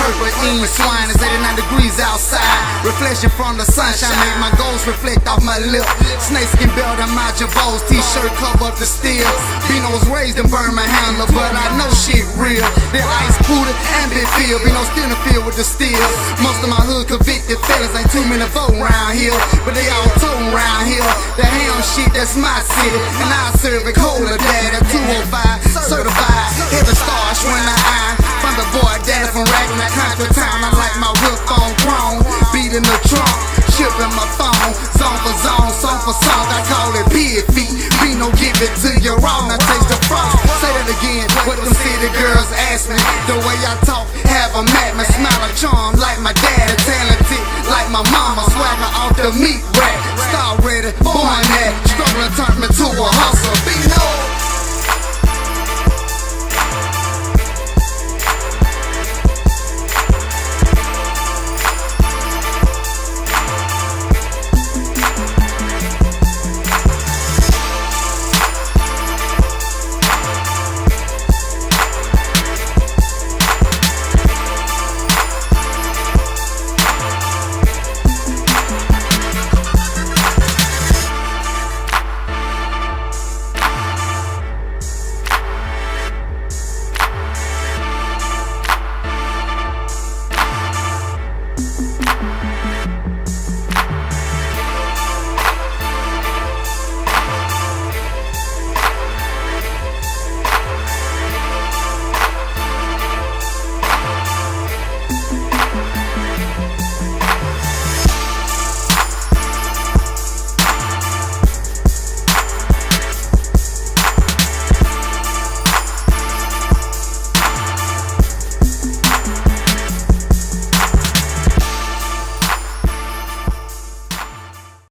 purple in swine. It's 89 degrees outside. Reflection from the sunshine make my goals reflect off my lip. Snakeskin belt on my jabos, t-shirt cover up the steel. Bino was raised in Birmingham, but I know shit real. They ice cooled and been filled. Bino still in the field with the steel. Most of my hood convicted fellas ain't too many vote round here, but they all toting round here. The ham shit, that's my city, and I serve it colder, dad at 205, certified. Heavy stars when I eye from the boy daddy from Raglan, country town. I like my whip